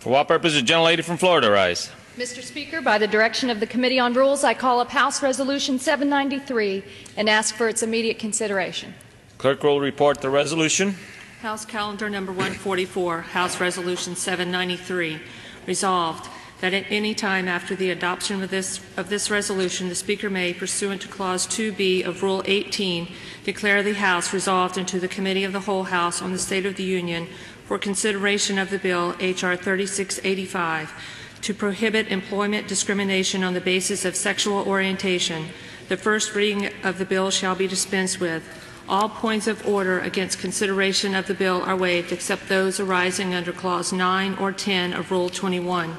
For what purpose does the gentlelady from Florida rise? Mr. Speaker, by the direction of the Committee on Rules, I call up House Resolution 793 and ask for its immediate consideration. Clerk will report the resolution. House Calendar Number 144, House Resolution 793. Resolved that at any time after the adoption of this resolution, the Speaker may, pursuant to Clause 2B of Rule 18, declare the House resolved into the Committee of the Whole House on the State of the Union for consideration of the bill H.R. 3685 to prohibit employment discrimination on the basis of sexual orientation. The first reading of the bill shall be dispensed with. All points of order against consideration of the bill are waived except those arising under Clause 9 or 10 of Rule 21.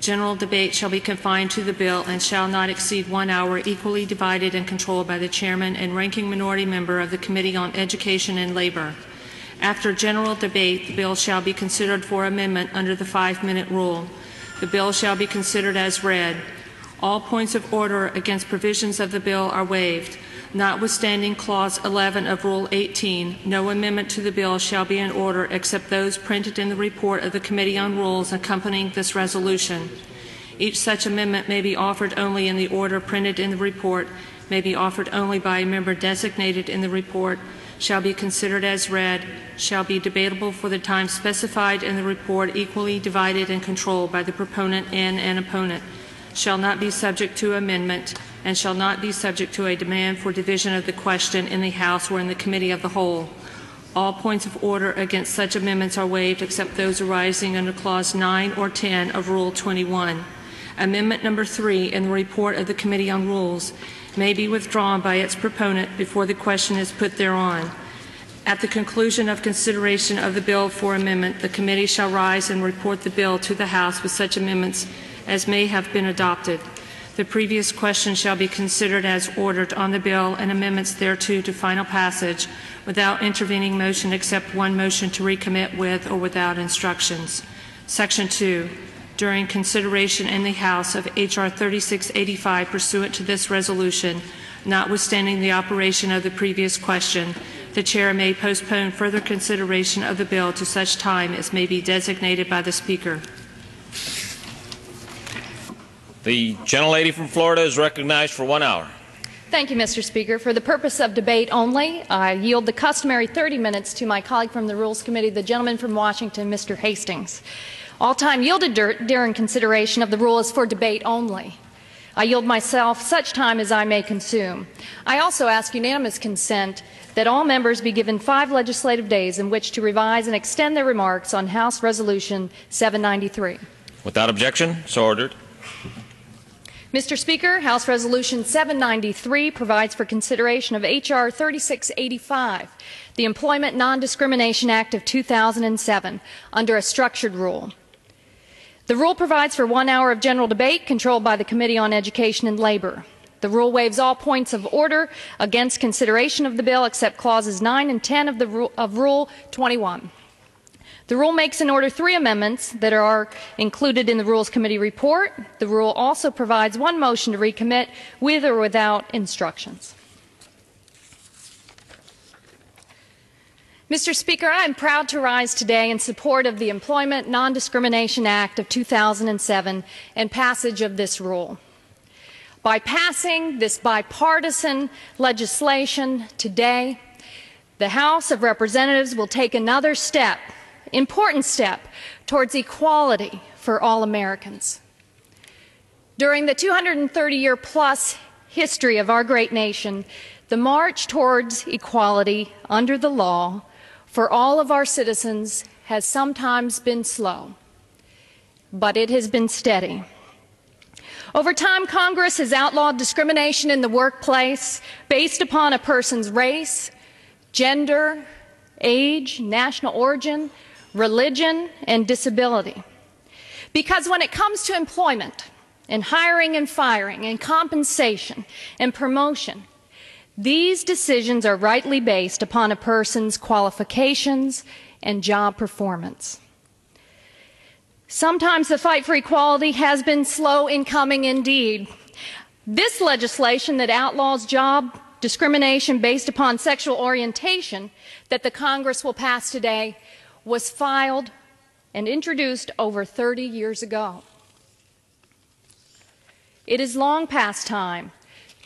General debate shall be confined to the bill and shall not exceed 1 hour, equally divided and controlled by the chairman and ranking minority member of the Committee on Education and Labor. After general debate, the bill shall be considered for amendment under the 5-minute rule. The bill shall be considered as read. All points of order against provisions of the bill are waived. Notwithstanding Clause 11 of Rule 18, no amendment to the bill shall be in order except those printed in the report of the Committee on Rules accompanying this resolution. Each such amendment may be offered only in the order printed in the report, may be offered only by a member designated in the report, shall be considered as read, shall be debatable for the time specified in the report, equally divided and controlled by the proponent and an opponent, shall not be subject to amendment, and shall not be subject to a demand for division of the question in the House or in the Committee of the Whole. All points of order against such amendments are waived except those arising under Clause 9 or 10 of Rule 21. Amendment number 3 in the report of the Committee on Rules may be withdrawn by its proponent before the question is put thereon. At the conclusion of consideration of the bill for amendment, the committee shall rise and report the bill to the House with such amendments as may have been adopted. The previous question shall be considered as ordered on the bill and amendments thereto to final passage without intervening motion except one motion to recommit with or without instructions. Section 2. During consideration in the House of H.R. 3685 pursuant to this resolution, notwithstanding the operation of the previous question, the Chair may postpone further consideration of the bill to such time as may be designated by the Speaker. The gentlelady from Florida is recognized for 1 hour. Thank you, Mr. Speaker. For the purpose of debate only, I yield the customary 30 minutes to my colleague from the Rules Committee, the gentleman from Washington, Mr. Hastings. All time yielded during consideration of the rule is for debate only. I yield myself such time as I may consume. I also ask unanimous consent that all members be given 5 legislative days in which to revise and extend their remarks on House Resolution 793. Without objection, so ordered. Mr. Speaker, House Resolution 793 provides for consideration of H.R. 3685, the Employment Non-Discrimination Act of 2007, under a structured rule. The rule provides for 1 hour of general debate controlled by the Committee on Education and Labor. The rule waives all points of order against consideration of the bill except clauses 9 and 10 of Rule 21. The rule makes in order 3 amendments that are included in the Rules Committee report. The rule also provides 1 motion to recommit with or without instructions. Mr. Speaker, I am proud to rise today in support of the Employment Non-Discrimination Act of 2007 and passage of this rule. By passing this bipartisan legislation today, the House of Representatives will take another step, important step, towards equality for all Americans. During the 230-year-plus history of our great nation, the march towards equality under the law for all of our citizens has sometimes been slow, but it has been steady. Over time, Congress has outlawed discrimination in the workplace based upon a person's race, gender, age, national origin, religion, and disability. Because when it comes to employment, and hiring and firing, and compensation, and promotion, these decisions are rightly based upon a person's qualifications and job performance. Sometimes the fight for equality has been slow in coming indeed. This legislation that outlaws job discrimination based upon sexual orientation that the Congress will pass today was filed and introduced over 30 years ago. It is long past time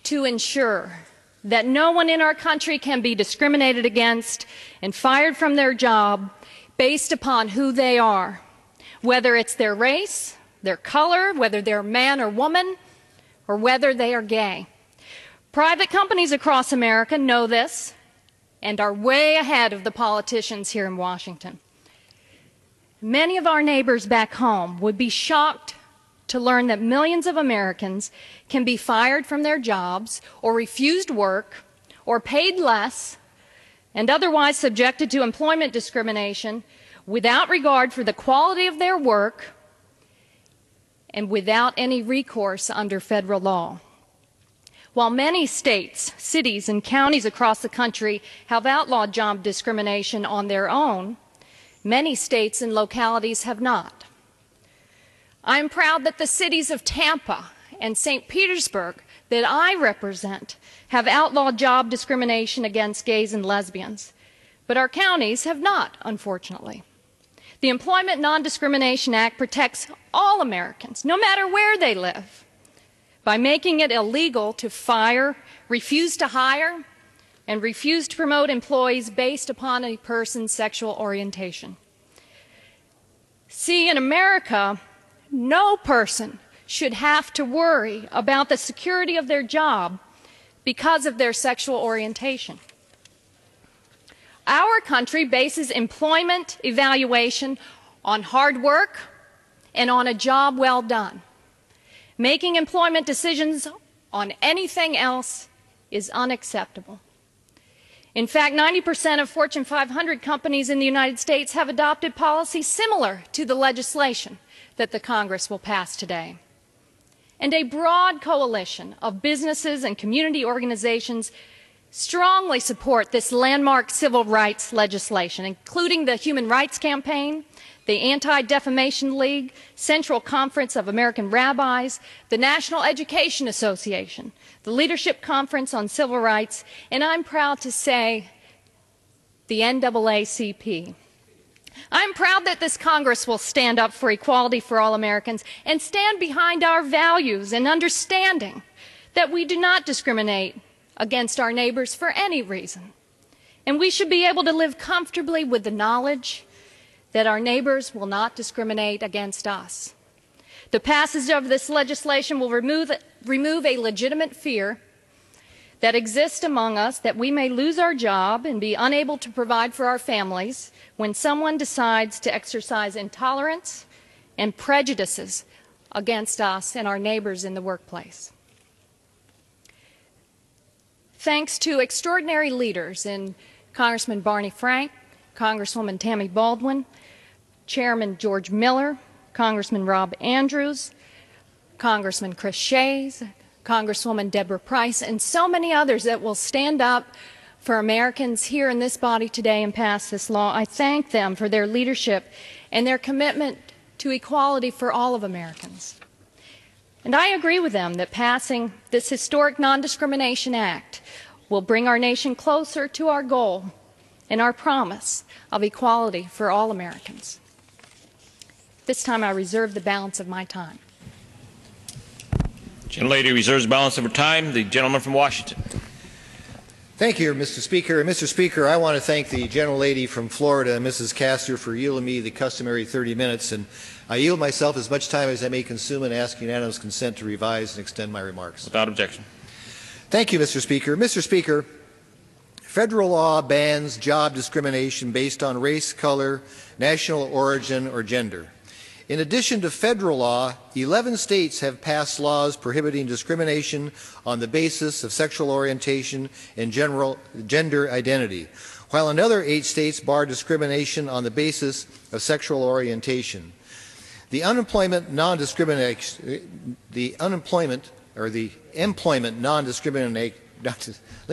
to ensure that no one in our country can be discriminated against and fired from their job based upon who they are, whether it's their race, their color, whether they're man or woman, or whether they are gay. Private companies across America know this and are way ahead of the politicians here in Washington. Many of our neighbors back home would be shocked to learn that millions of Americans can be fired from their jobs or refused work or paid less and otherwise subjected to employment discrimination without regard for the quality of their work and without any recourse under federal law. While many states, cities, and counties across the country have outlawed job discrimination on their own, many states and localities have not. I am proud that the cities of Tampa and St. Petersburg that I represent have outlawed job discrimination against gays and lesbians, but our counties have not, unfortunately. The Employment Non-Discrimination Act protects all Americans, no matter where they live, by making it illegal to fire, refuse to hire, and refuse to promote employees based upon a person's sexual orientation. See, in America, no person should have to worry about the security of their job because of their sexual orientation. Our country bases employment evaluation on hard work and on a job well done. Making employment decisions on anything else is unacceptable. In fact, 90% of Fortune 500 companies in the United States have adopted policies similar to the legislation that the Congress will pass today. And a broad coalition of businesses and community organizations strongly support this landmark civil rights legislation, including the Human Rights Campaign, the Anti-Defamation League, Central Conference of American Rabbis, the National Education Association, the Leadership Conference on Civil Rights, and I'm proud to say the NAACP. I'm proud that this Congress will stand up for equality for all Americans and stand behind our values and understanding that we do not discriminate against our neighbors for any reason. And we should be able to live comfortably with the knowledge that our neighbors will not discriminate against us. The passage of this legislation will remove a legitimate fear that exists among us that we may lose our job and be unable to provide for our families when someone decides to exercise intolerance and prejudices against us and our neighbors in the workplace. Thanks to extraordinary leaders in Congressman Barney Frank, Congresswoman Tammy Baldwin, Chairman George Miller, Congressman Rob Andrews, Congressman Chris Shays, Congresswoman Deborah Price, and so many others that will stand up for Americans here in this body today and pass this law. I thank them for their leadership and their commitment to equality for all of Americans. And I agree with them that passing this historic Non-Discrimination Act will bring our nation closer to our goal and our promise of equality for all Americans. This time I reserve the balance of my time. The gentlelady reserves the balance of her time. The gentleman from Washington. Thank you, Mr. Speaker. Mr. Speaker, I want to thank the gentlelady from Florida, Mrs. Castor, for yielding me the customary 30 minutes, and I yield myself as much time as I may consume and ask unanimous consent to revise and extend my remarks. Without objection. Thank you, Mr. Speaker. Mr. Speaker, federal law bans job discrimination based on race, color, national origin, or gender. In addition to federal law, 11 states have passed laws prohibiting discrimination on the basis of sexual orientation and gender identity, while another 8 states bar discrimination on the basis of sexual orientation. The employment non-discrimination, let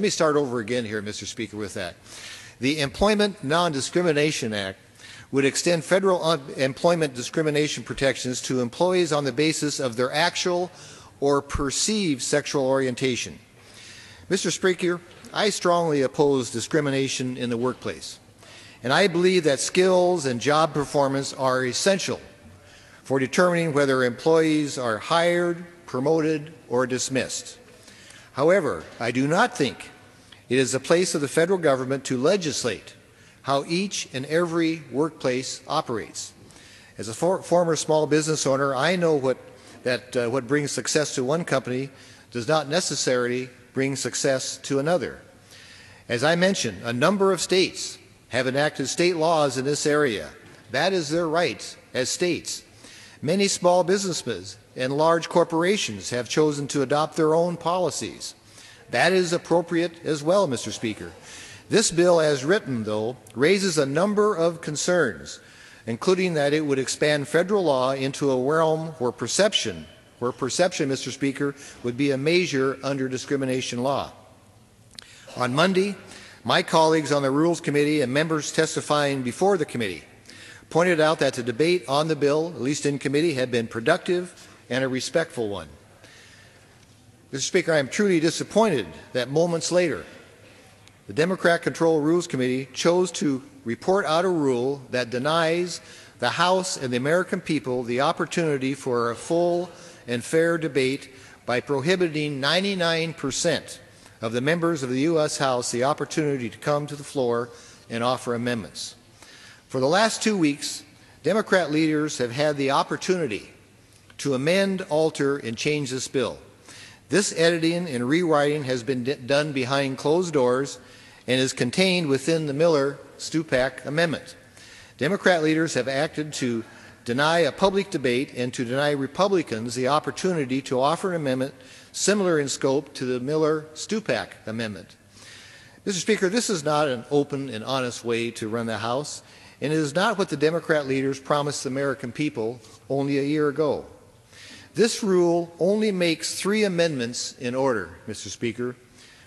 me start over again here, Mr. Speaker, with that. The Employment Non-Discrimination Act would extend federal employment discrimination protections to employees on the basis of their actual or perceived sexual orientation. Mr. Speaker, I strongly oppose discrimination in the workplace, and I believe that skills and job performance are essential for determining whether employees are hired, promoted, or dismissed. However, I do not think it is the place of the federal government to legislate how each and every workplace operates. As a former small business owner, I know what brings success to one company does not necessarily bring success to another. As I mentioned, a number of states have enacted state laws in this area. That is their right as states. Many small businesses and large corporations have chosen to adopt their own policies. That is appropriate as well, Mr. Speaker. This bill, as written, though, raises a number of concerns, including that it would expand federal law into a realm where perception, Mr. Speaker, would be a measure under discrimination law. On Monday, my colleagues on the Rules Committee and members testifying before the committee pointed out that the debate on the bill, at least in committee, had been productive and a respectful one. Mr. Speaker, I am truly disappointed that moments later, the Democrat-controlled Rules Committee chose to report out a rule that denies the House and the American people the opportunity for a full and fair debate by prohibiting 99% of the members of the U.S. House the opportunity to come to the floor and offer amendments. For the last 2 weeks, Democrat leaders have had the opportunity to amend, alter, and change this bill. This editing and rewriting has been done behind closed doors and is contained within the Miller-Stupak amendment. Democrat leaders have acted to deny a public debate and to deny Republicans the opportunity to offer an amendment similar in scope to the Miller-Stupak amendment. Mr. Speaker, this is not an open and honest way to run the House, and it is not what the Democrat leaders promised the American people only a year ago. This rule only makes 3 amendments in order, Mr. Speaker,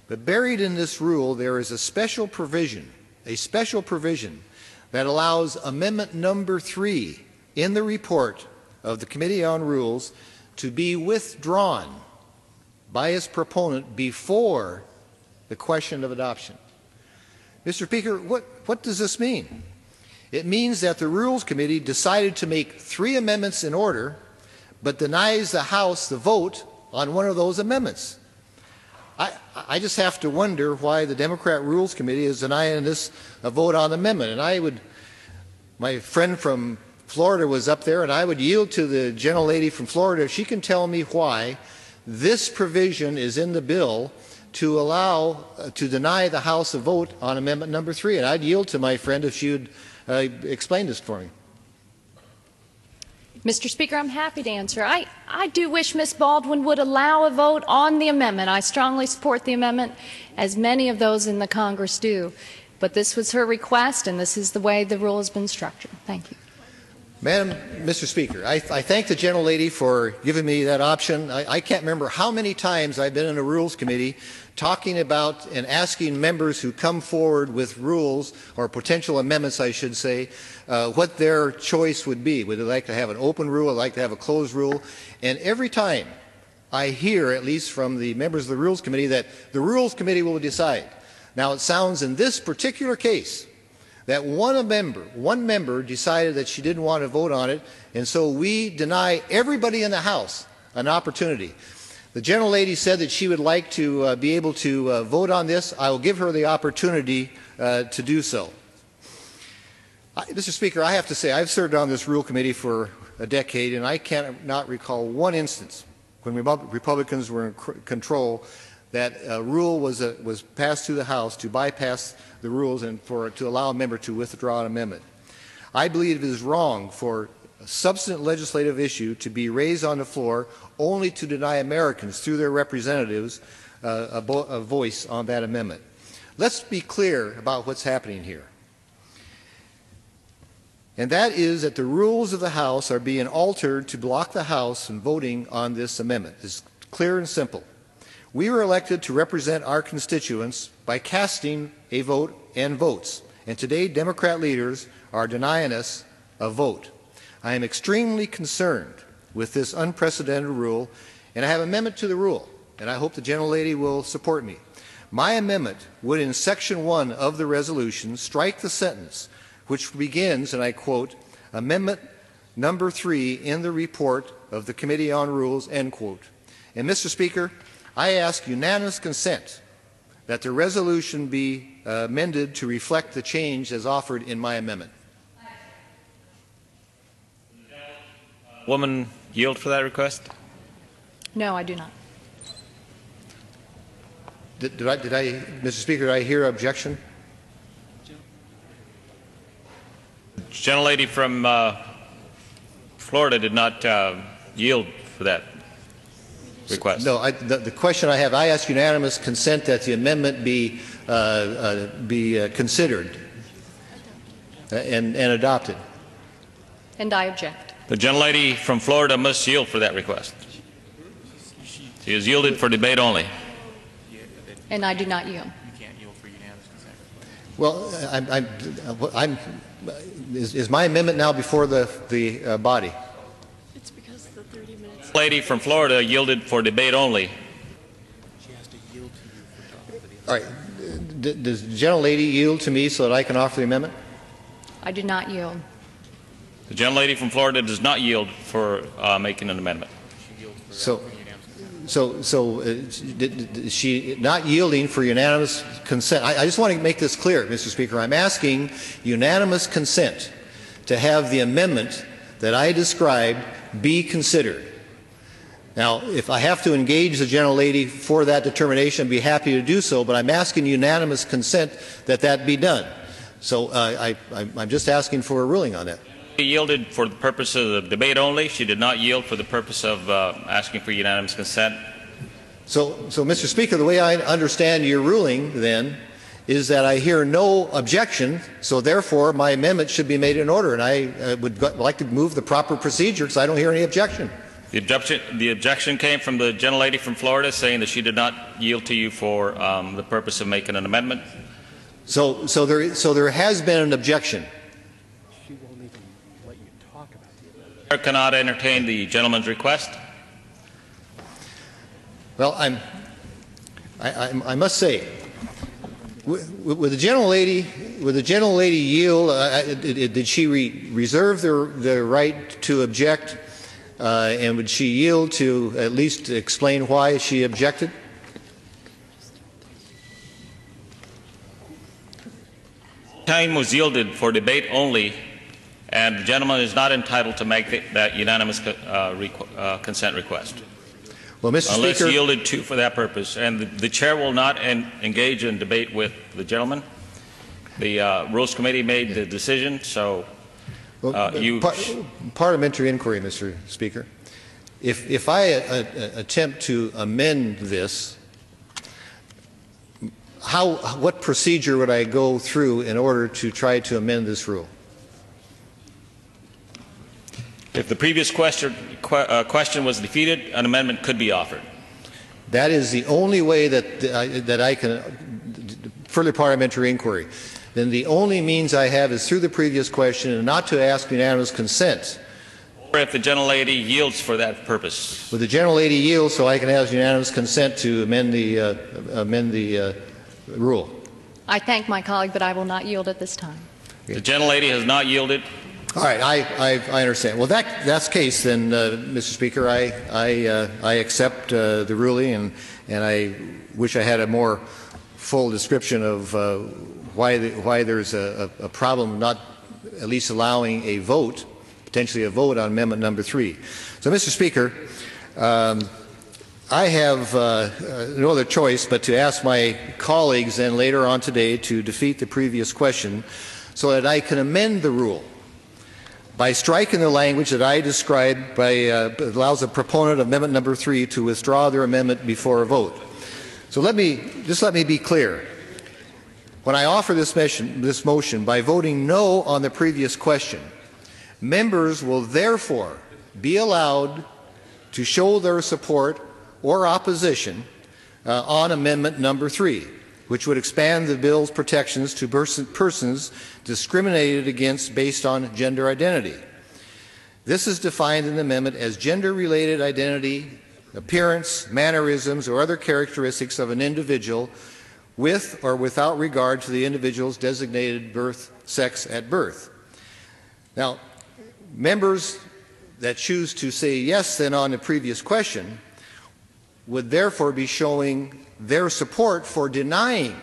but buried in this rule there is a special provision that allows Amendment number 3 in the report of the Committee on Rules to be withdrawn by its proponent before the question of adoption. Mr. Speaker, what does this mean? It means that the Rules Committee decided to make 3 amendments in order, but denies the House the vote on one of those amendments. I just have to wonder why the Democrat Rules Committee is denying this a vote on the amendment. And my friend from Florida was up there, and I would yield to the gentlelady from Florida if she can tell me why this provision is in the bill to deny the House a vote on Amendment number 3. And I'd yield to my friend if she would explain this for me. Mr. Speaker, I'm happy to answer. I do wish Ms. Baldwin would allow a vote on the amendment. I strongly support the amendment, as many of those in the Congress do. But this was her request, and this is the way the rule has been structured. Thank you. Mr. Speaker, I thank the gentlelady for giving me that option. I can't remember how many times I've been in a Rules Committee talking about and asking members who come forward with rules, or potential amendments I should say, what their choice would be. Would they like to have an open rule, or like to have a closed rule? And every time I hear, at least from the members of the Rules Committee, that the Rules Committee will decide. Now it sounds in this particular case that one member decided that she didn't want to vote on it, and so we deny everybody in the House an opportunity. The gentlelady said that she would like to be able to vote on this. I will give her the opportunity to do so. Mr. Speaker, I have to say I've served on this Rule Committee for a decade, and I cannot recall one instance when Republicans were in control that a rule was passed through the House to bypass the rules and to allow a member to withdraw an amendment. I believe it is wrong for a substantive legislative issue to be raised on the floor only to deny Americans, through their representatives, a voice on that amendment. Let's be clear about what's happening here. And that is that the rules of the House are being altered to block the House from voting on this amendment. It's clear and simple. We were elected to represent our constituents by casting a vote and votes. And today, Democrat leaders are denying us a vote. I am extremely concerned with this unprecedented rule, and I have an amendment to the rule, and I hope the gentlelady will support me. My amendment would, in Section 1 of the resolution, strike the sentence, which begins, and I quote, Amendment number 3 in the report of the Committee on Rules, end quote. And Mr. Speaker, I ask unanimous consent that the resolution be amended to reflect the change as offered in my amendment. Woman yield for that request? No, I do not. Mr. Speaker, did I hear objection? The gentlelady from Florida did not yield for that request. No, the question I have, I ask unanimous consent that the amendment be considered and adopted. And I object. The gentlelady from Florida must yield for that request. She has yielded for debate only. And I do not yield. You can't yield for unanimous consent. Well, is my amendment now before the body? It's because the 30 minutes. The lady from Florida yielded for debate only. She has to yield to you for talking for the All right. Does the gentlelady yield to me so that I can offer the amendment? I do not yield. The gentlelady from Florida does not yield for making an amendment. She yields for So, unanimous consent. is she not yielding for unanimous consent? I just want to make this clear, Mr. Speaker. I'm asking unanimous consent to have the amendment that I described be considered. Now, if I have to engage the gentlelady for that determination, I'd be happy to do so, but I'm asking unanimous consent that that be done. So I'm just asking for a ruling on that. She yielded for the purpose of the debate only. She did not yield for the purpose of asking for unanimous consent. So, Mr. Speaker, the way I understand your ruling, then, is that I hear no objection, so therefore my amendment should be made in order, and I would like to move the proper procedure because I don't hear any objection. The objection came from the gentlelady from Florida saying that she did not yield to you for the purpose of making an amendment. So there has been an objection. She won't even let you talk about the amendment. Chair cannot entertain the gentleman's request. Well, I must say, would the gentlelady yield? Did she reserve the right to object, and would she yield to at least explain why she objected? Time was yielded for debate only, and the gentleman is not entitled to make that unanimous consent request. Well, Mr. Unless Speaker, yielded to for that purpose, and the chair will not engage in debate with the The Rules Committee made the decision, so parliamentary inquiry, Mr. Speaker. If I attempt to amend this, what procedure would I go through in order to try to amend this rule? If the previous question was defeated, an amendment could be offered. That is the only way that I can further parliamentary inquiry. Then the only means I have is through the previous question and not to ask unanimous consent. Or if the gentlelady yields for that purpose. Would the gentlelady yield so I can ask unanimous consent to amend the rule? I thank my colleague, but I will not yield at this time. The gentlelady has not yielded. All right, I understand. Well, that's the case then, Mr. Speaker. I accept the ruling, and I wish I had a more full description of why there's a problem not at least allowing a vote, potentially a vote on amendment number 3. So, Mr. Speaker, I have no other choice but to ask my colleagues then later on today to defeat the previous question so that I can amend the rule by striking the language that I described allows a proponent of amendment number 3 to withdraw their amendment before a vote. So let me be clear. When I offer this motion, by voting no on the previous question, members will therefore be allowed to show their support or opposition on amendment number 3, which would expand the bill's protections to persons discriminated against based on gender identity. This is defined in the amendment as gender-related identity, appearance, mannerisms, or other characteristics of an individual with or without regard to the individual's designated birth sex at birth. Now, members that choose to say yes then on the previous question would therefore be showing their support for denying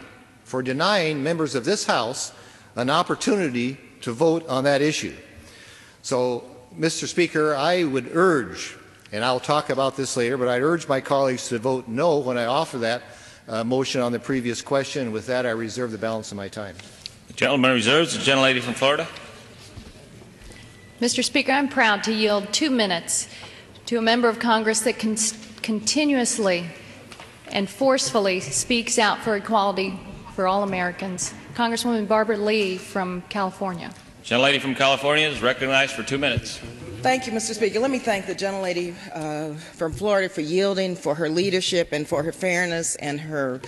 members of this House an opportunity to vote on that issue. So, Mr. Speaker, I would urge, and I'll talk about this later, but I'd urge my colleagues to vote no when I offer that motion on the previous question. And with that, I reserve the balance of my time. The gentleman reserves. The gentlelady from Florida. Mr. Speaker, I'm proud to yield 2 minutes to a member of Congress that continuously and forcefully speaks out for equality for all Americans. Congresswoman Barbara Lee from California. Gentlelady from California is recognized for 2 minutes. Thank you, Mr. Speaker. Let me thank the gentlelady from Florida for yielding, for her leadership, and for her fairness and her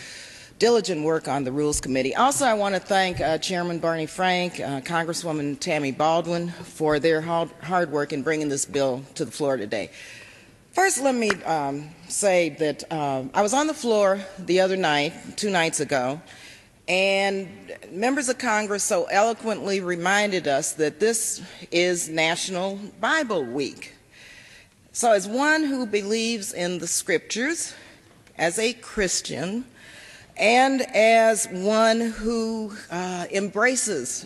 diligent work on the Rules Committee. Also, I want to thank Chairman Barney Frank, Congresswoman Tammy Baldwin for their hard work in bringing this bill to the floor today. First, let me say that I was on the floor the other night, 2 nights ago, and members of Congress so eloquently reminded us that this is National Bible Week. So as one who believes in the Scriptures, as a Christian, and as one who embraces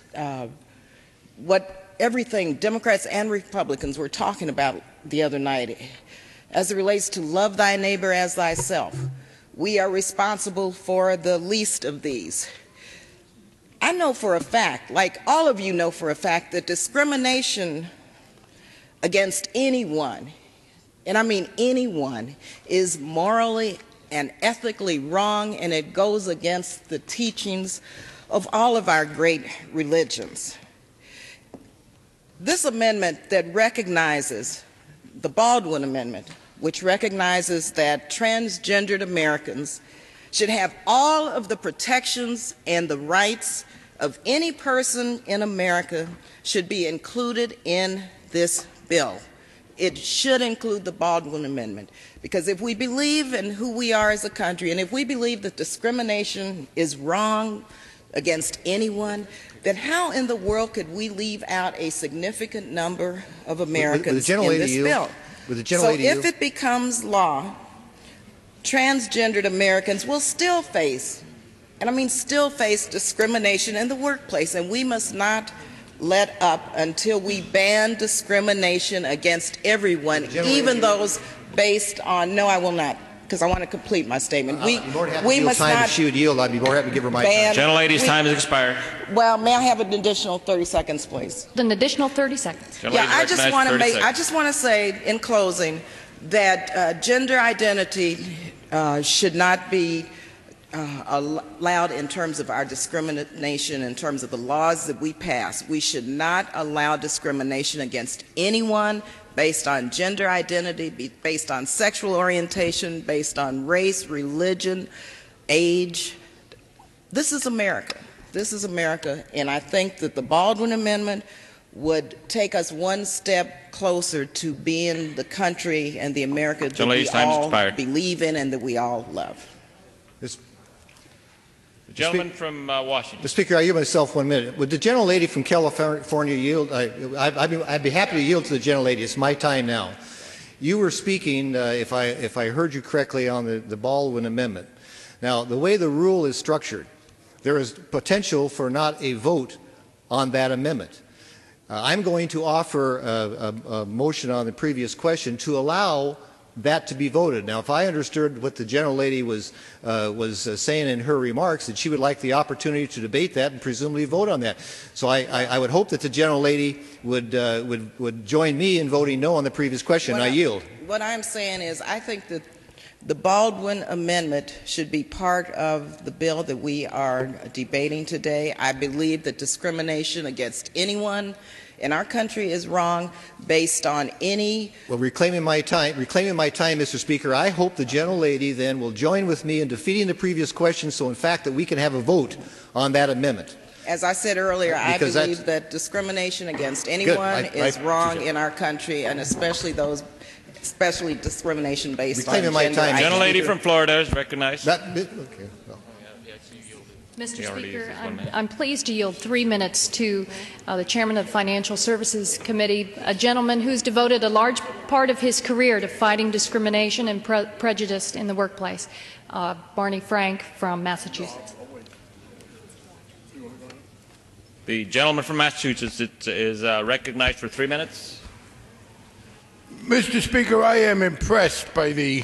what everything Democrats and Republicans were talking about the other night, as it relates to love thy neighbor as thyself, we are responsible for the least of these. I know for a fact, like all of you know for a fact, that discrimination against anyone, and I mean anyone, is morally and ethically wrong, and it goes against the teachings of all of our great religions. This amendment that recognizes, the Baldwin Amendment, which recognizes that transgendered Americans should have all of the protections and the rights of any person in America, should be included in this bill. It should include the Baldwin Amendment, because if we believe in who we are as a country, and if we believe that discrimination is wrong against anyone, then how in the world could we leave out a significant number of Americans in this bill? So if it becomes law, transgendered Americans will still face, and I mean still face, discrimination in the workplace, and we must not let up until we ban discrimination against everyone, even those based on, no, I will not, because I want to complete my statement. We must not. If she would yield, I'd be more happy to give her my time. Gentlelady's time has expired. Well, may I have an additional 30 seconds, please? An additional 30 seconds. Yeah, I just want to say in closing that gender identity should not be allowed in terms of our discrimination, in terms of the laws that we pass. We should not allow discrimination against anyone based on gender identity, based on sexual orientation, based on race, religion, age. This is America. This is America, and I think that the Baldwin Amendment would take us one step closer to being the country and the America that we all believe in and that we all love. The gentleman from Washington. Mr. Speaker, I yield myself 1 minute. Would the gentlelady from California yield? I'd be happy to yield to the gentlelady. It's my time now. You were speaking, if I heard you correctly, on the Baldwin Amendment. Now, the way the rule is structured, there is potential for not a vote on that amendment. I'm going to offer a motion on the previous question to allow that to be voted. Now, if I understood what the gentlelady was saying in her remarks, that she would like the opportunity to debate that and presumably vote on that. So I would hope that the gentlelady would join me in voting no on the previous question. I yield. What I'm saying is I think that the Baldwin Amendment should be part of the bill that we are debating today. I believe that discrimination against anyone in our country is wrong based on any... Well, reclaiming my time, Mr. Speaker, I hope the gentlelady then will join with me in defeating the previous question so, in fact, that we can have a vote on that amendment. As I said earlier, I believe that discrimination against anyone is wrong in our country, and especially discrimination based on gender identity. Gentlelady from Florida is recognized. Okay. Well. Mr. He already Speaker, uses 1 minute. I'm pleased to yield 3 minutes to the Chairman of the Financial Services Committee, a gentleman who's devoted a large part of his career to fighting discrimination and prejudice in the workplace, Barney Frank from Massachusetts. The gentleman from Massachusetts is recognized for 3 minutes. Mr. Speaker, I am impressed by the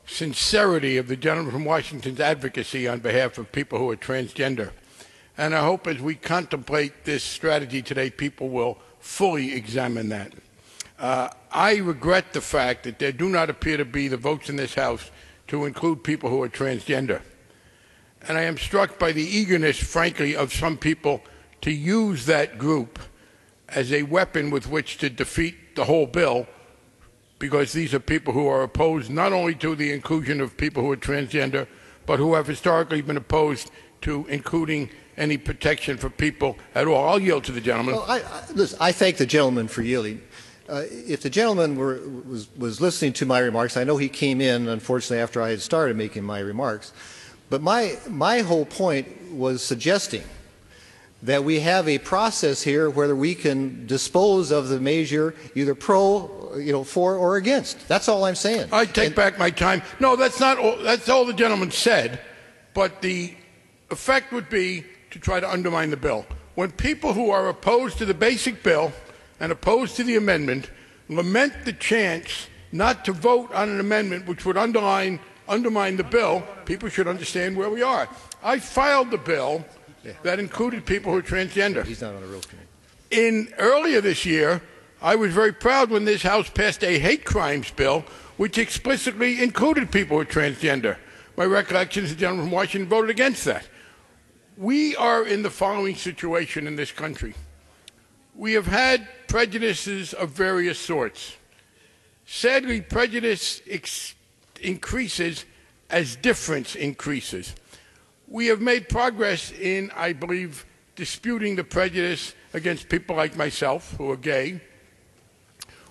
sincerity of the gentleman from Washington's advocacy on behalf of people who are transgender. And I hope as we contemplate this strategy today, people will fully examine that. I regret the fact that there do not appear to be the votes in this House to include people who are transgender. And I am struck by the eagerness, frankly, of some people to use that group as a weapon with which to defeat the whole bill, because these are people who are opposed not only to the inclusion of people who are transgender, but who have historically been opposed to including any protection for people at all. I'll yield to the gentleman. Well, listen, I thank the gentleman for yielding. If the gentleman was listening to my remarks, I know he came in, unfortunately, after I had started making my remarks, but my whole point was suggesting that we have a process here where we can dispose of the measure either for or against. That's all I'm saying. I take back my time. No, that's not all. That's all the gentleman said. But the effect would be to try to undermine the bill. When people who are opposed to the basic bill and opposed to the amendment lament the chance not to vote on an amendment which would undermine the bill, people should understand where we are. I filed the bill that included people who are transgender. He's not on the Rules Committee. Earlier this year, I was very proud when this House passed a hate crimes bill which explicitly included people who are transgender. My recollection is the gentleman from Washington voted against that. We are in the following situation in this country. We have had prejudices of various sorts. Sadly, prejudice increases as difference increases. We have made progress in, I believe, disputing the prejudice against people like myself who are gay.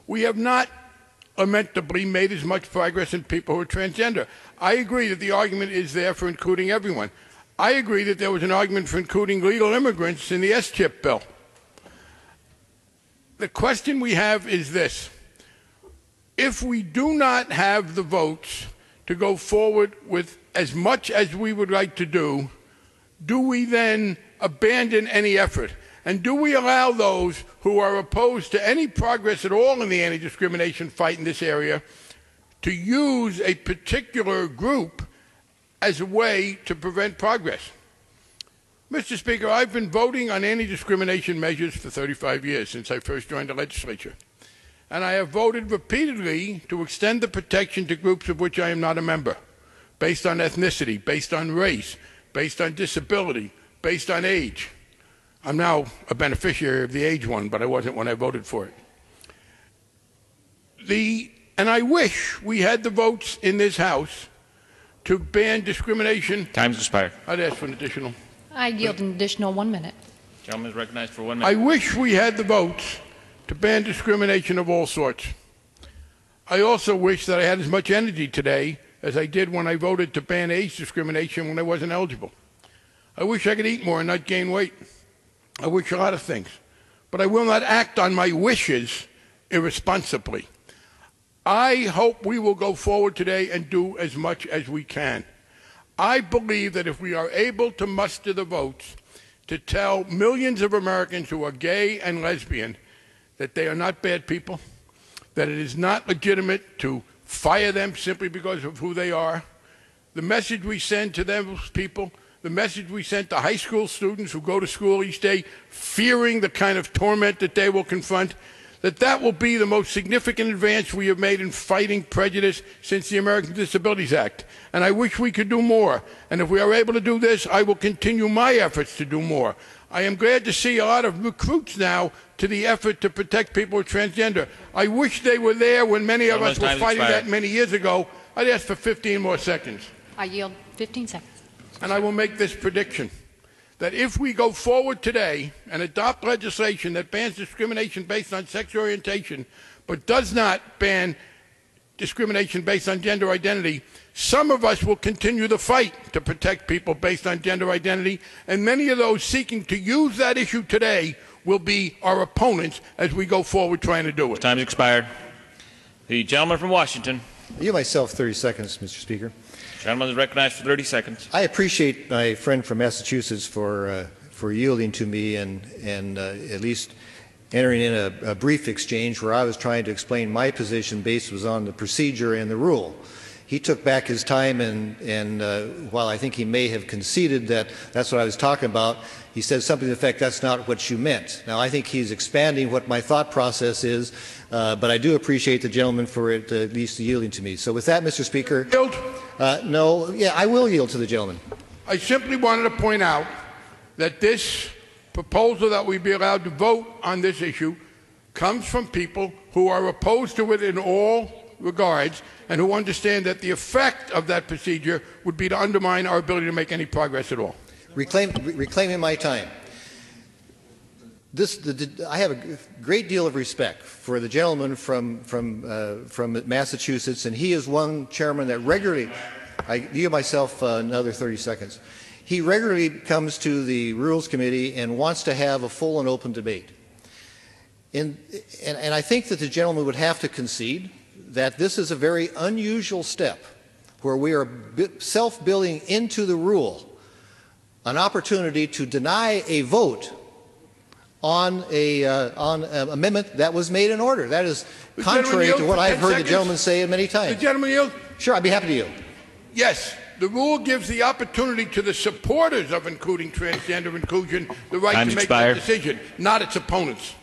We have not, lamentably, made as much progress in people who are transgender. I agree that the argument is there for including everyone. I agree that there was an argument for including legal immigrants in the S-chip bill. The question we have is this. If we do not have the votes to go forward with as much as we would like to do we then abandon any effort? And do we allow those who are opposed to any progress at all in the anti-discrimination fight in this area to use a particular group as a way to prevent progress? Mr. Speaker, I've been voting on anti-discrimination measures for 35 years, since I first joined the legislature. And I have voted repeatedly to extend the protection to groups of which I am not a member, based on ethnicity, based on race, based on disability, based on age. I'm now a beneficiary of the age one, but I wasn't when I voted for it. And I wish we had the votes in this House to ban discrimination. Time's expired. I'd ask for an additional. I yield an additional 1 minute. Gentleman is recognized for 1 minute. I wish we had the votes to ban discrimination of all sorts. I also wish that I had as much energy today as I did when I voted to ban age discrimination when I wasn't eligible. I wish I could eat more and not gain weight. I wish a lot of things. But I will not act on my wishes irresponsibly. I hope we will go forward today and do as much as we can. I believe that if we are able to muster the votes to tell millions of Americans who are gay and lesbian that they are not bad people, that it is not legitimate to fire them simply because of who they are, the message we send to those people, the message we send to high school students who go to school each day fearing the kind of torment that they will confront, that will be the most significant advance we have made in fighting prejudice since the Americans with Disabilities Act. And I wish we could do more. And if we are able to do this, I will continue my efforts to do more. I am glad to see a lot of recruits now to the effort to protect people who are transgender. I wish they were there when many of us were fighting that many years ago. I'd ask for 15 more seconds. I yield 15 seconds. And I will make this prediction, that if we go forward today and adopt legislation that bans discrimination based on sexual orientation, but does not ban discrimination based on gender identity, some of us will continue the fight to protect people based on gender identity, and many of those seeking to use that issue today will be our opponents as we go forward trying to do it. Time's expired. The gentleman from Washington. I yield myself 30 seconds, Mr. Speaker. Gentleman is recognized for 30 seconds. I appreciate my friend from Massachusetts for yielding to me and at least entering in a brief exchange where I was trying to explain my position based on the procedure and the rule. He took back his time, and while I think he may have conceded that that's what I was talking about, he said something to the effect, that's not what you meant. Now, I think he's expanding what my thought process is, but I do appreciate the gentleman for at least yielding to me. So with that, Mr. Speaker, Yield. no, yeah, I will yield to the gentleman. I simply wanted to point out that this proposal that we be allowed to vote on this issue comes from people who are opposed to it in all regards and who understand that the effect of that procedure would be to undermine our ability to make any progress at all. Reclaiming my time. I have a great deal of respect for the gentleman from Massachusetts, and he is one chairman that regularly, I give myself another 30 seconds. He regularly comes to the Rules Committee and wants to have a full and open debate. And I think that the gentleman would have to concede that this is a very unusual step where we are self-building into the rule an opportunity to deny a vote on an amendment that was made in order. That is contrary to what I've heard the gentleman say many times. The gentleman yield? Sure, I'd be happy to yield. Yes. The rule gives the opportunity to the supporters of including transgender inclusion the right to make that decision, not its opponents.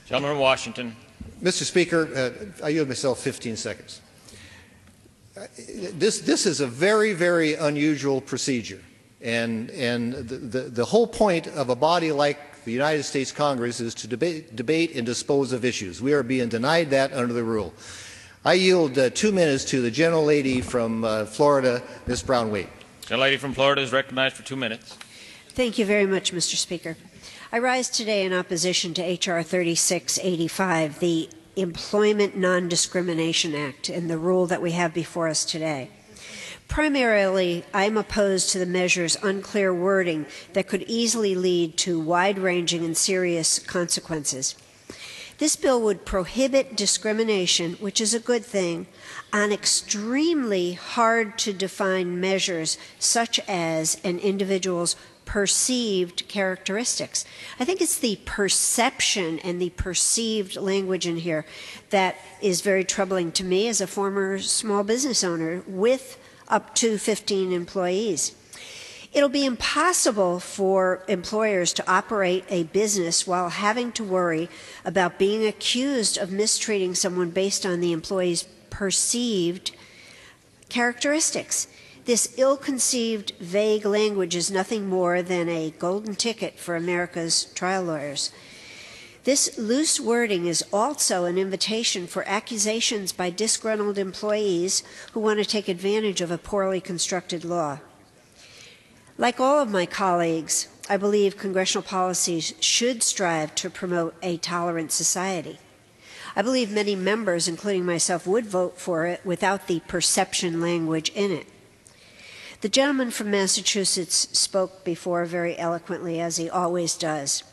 Gentleman from Washington. Mr. Speaker, I yield myself 15 seconds. This is a very, very unusual procedure, and the whole point of a body like the United States Congress is to debate and dispose of issues. We are being denied that under the rule. I yield 2 minutes to the gentlelady from Florida, Ms. Brown-Waite. Gentlelady from Florida is recognized for 2 minutes. Thank you very much, Mr. Speaker. I rise today in opposition to H.R. 3685, the Employment Non-Discrimination Act, and the rule that we have before us today. Primarily, I'm opposed to the measure's unclear wording that could easily lead to wide-ranging and serious consequences. This bill would prohibit discrimination, which is a good thing, on extremely hard-to-define measures such as an individual's perceived characteristics. I think it's the perception and the perceived language in here that is very troubling to me as a former small business owner with up to 15 employees. It'll be impossible for employers to operate a business while having to worry about being accused of mistreating someone based on the employee's perceived characteristics. This ill-conceived, vague language is nothing more than a golden ticket for America's trial lawyers. This loose wording is also an invitation for accusations by disgruntled employees who want to take advantage of a poorly constructed law. Like all of my colleagues, I believe congressional policies should strive to promote a tolerant society. I believe many members, including myself, would vote for it without the perception language in it. The gentleman from Massachusetts spoke before very eloquently, as he always does.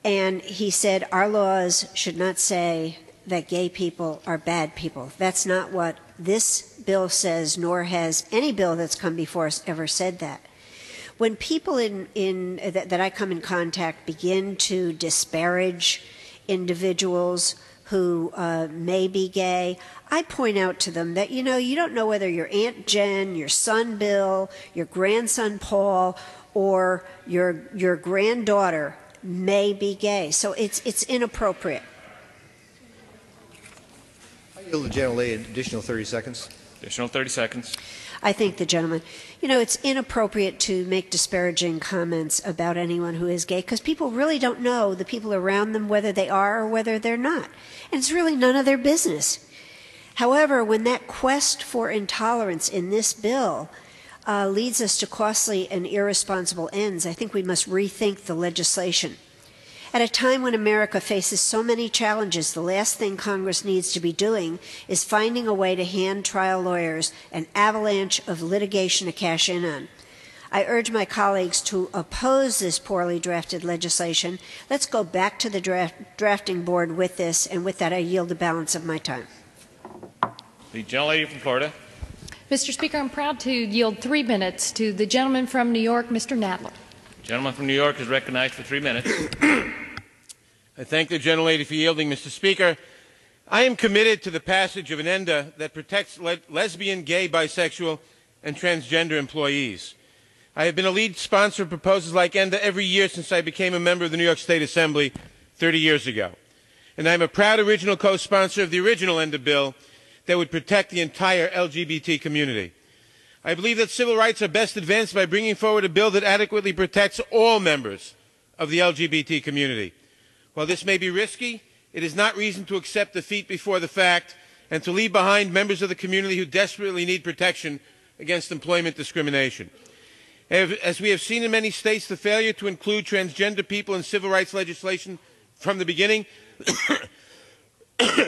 And he said our laws should not say that gay people are bad people. That's not what this bill says, nor has any bill that's come before us ever said that. When people that I come in contact begin to disparage individuals who may be gay, I point out to them that, you don't know whether your Aunt Jen, your son Bill, your grandson Paul, or your granddaughter may be gay. So it's inappropriate. I yield the gentlelady an additional 30 seconds. Additional 30 seconds. I thank the gentleman. It's inappropriate to make disparaging comments about anyone who is gay because people really don't know the people around them, whether they are or whether they're not. And it's really none of their business. However, when that quest for intolerance in this bill leads us to costly and irresponsible ends, I think we must rethink the legislation. At a time when America faces so many challenges, the last thing Congress needs to be doing is finding a way to hand trial lawyers an avalanche of litigation to cash in on. I urge my colleagues to oppose this poorly drafted legislation. Let's go back to the drafting board with this, and with that I yield the balance of my time. The gentlelady from Florida. Mr. Speaker, I'm proud to yield 3 minutes to the gentleman from New York, Mr. Nadler. The gentleman from New York is recognized for 3 minutes. I thank the gentlelady for yielding, Mr. Speaker. I am committed to the passage of an ENDA that protects lesbian, gay, bisexual, and transgender employees. I have been a lead sponsor of proposals like ENDA every year since I became a member of the New York State Assembly 30 years ago. And I am a proud original co-sponsor of the original ENDA bill that would protect the entire LGBT community. I believe that civil rights are best advanced by bringing forward a bill that adequately protects all members of the LGBT community. While this may be risky, it is not reason to accept defeat before the fact and to leave behind members of the community who desperately need protection against employment discrimination. As we have seen in many states, the failure to include transgender people in civil rights legislation from the beginning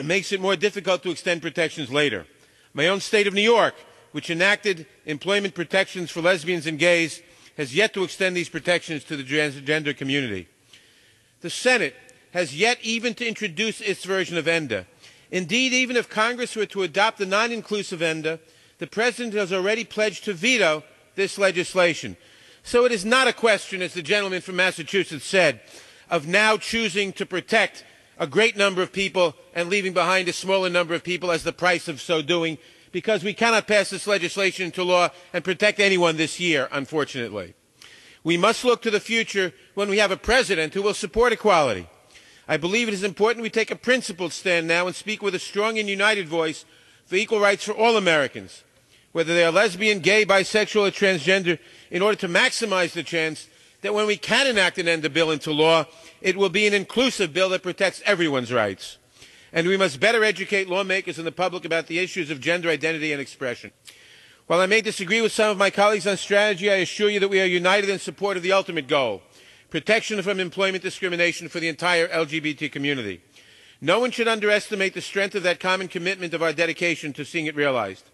makes it more difficult to extend protections later. My own state of New York, which enacted employment protections for lesbians and gays, has yet to extend these protections to the transgender community. The Senate has yet even to introduce its version of ENDA. Indeed, even if Congress were to adopt the non-inclusive ENDA, the President has already pledged to veto this legislation. So it is not a question, as the gentleman from Massachusetts said, of now choosing to protect a great number of people and leaving behind a smaller number of people as the price of so doing, because we cannot pass this legislation into law and protect anyone this year, unfortunately. We must look to the future when we have a president who will support equality. I believe it is important we take a principled stand now and speak with a strong and united voice for equal rights for all Americans, whether they are lesbian, gay, bisexual, or transgender, in order to maximize the chance that when we can enact an ENDA bill into law, it will be an inclusive bill that protects everyone's rights. And we must better educate lawmakers and the public about the issues of gender identity and expression. While I may disagree with some of my colleagues on strategy, I assure you that we are united in support of the ultimate goal: protection from employment discrimination for the entire LGBT community. No one should underestimate the strength of that common commitment of our dedication to seeing it realized.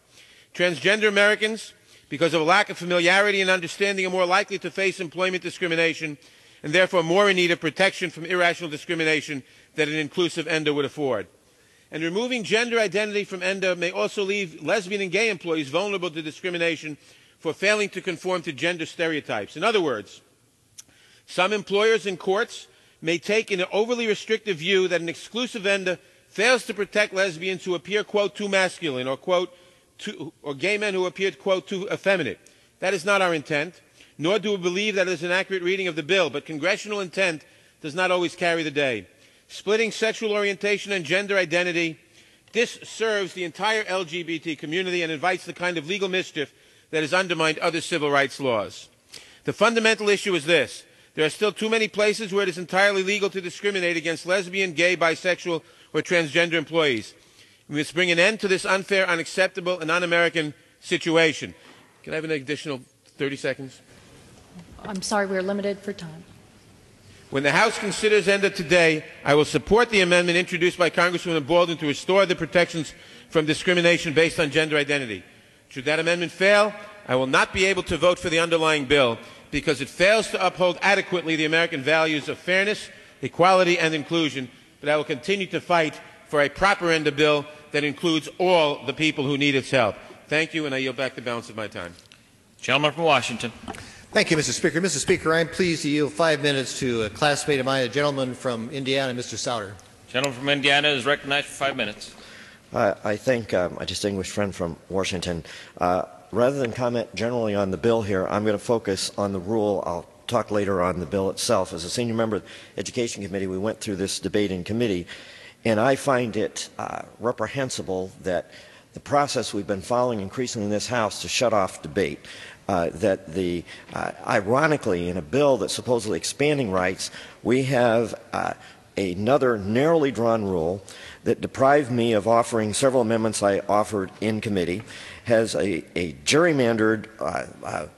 Transgender Americans, because of a lack of familiarity and understanding, are more likely to face employment discrimination and therefore more in need of protection from irrational discrimination that an inclusive ENDA would afford. And removing gender identity from ENDA may also leave lesbian and gay employees vulnerable to discrimination for failing to conform to gender stereotypes. In other words, some employers and courts may take an overly restrictive view that an exclusive ENDA fails to protect lesbians who appear, quote, too masculine, or, quote, or gay men who appear, quote, too effeminate. That is not our intent, nor do we believe that it is an accurate reading of the bill, but congressional intent does not always carry the day. Splitting sexual orientation and gender identity, this serves the entire LGBT community and invites the kind of legal mischief that has undermined other civil rights laws. The fundamental issue is this: there are still too many places where it is entirely legal to discriminate against lesbian, gay, bisexual, or transgender employees. We must bring an end to this unfair, unacceptable, and un-American situation. Can I have an additional 30 seconds? I'm sorry, we're limited for time. When the House considers ENDA today, I will support the amendment introduced by Congresswoman Baldwin to restore the protections from discrimination based on gender identity. Should that amendment fail, I will not be able to vote for the underlying bill because it fails to uphold adequately the American values of fairness, equality, and inclusion, but I will continue to fight for a proper ENDA bill that includes all the people who need its help. Thank you, and I yield back the balance of my time. Gentleman from Washington. Thank you, Mr. Speaker. Mr. Speaker, I am pleased to yield 5 minutes to a classmate of mine, a gentleman from Indiana, Mr. Souter. Gentleman from Indiana is recognized for 5 minutes. I thank my distinguished friend from Washington. Rather than comment generally on the bill here, I'm going to focus on the rule. I'll talk later on the bill itself. As a senior member of the Education Committee, we went through this debate in committee, and I find it reprehensible that the process we've been following increasingly in this House to shut off debate, ironically, in a bill that's supposedly expanding rights, we have another narrowly drawn rule that deprived me of offering several amendments I offered in committee, has a gerrymandered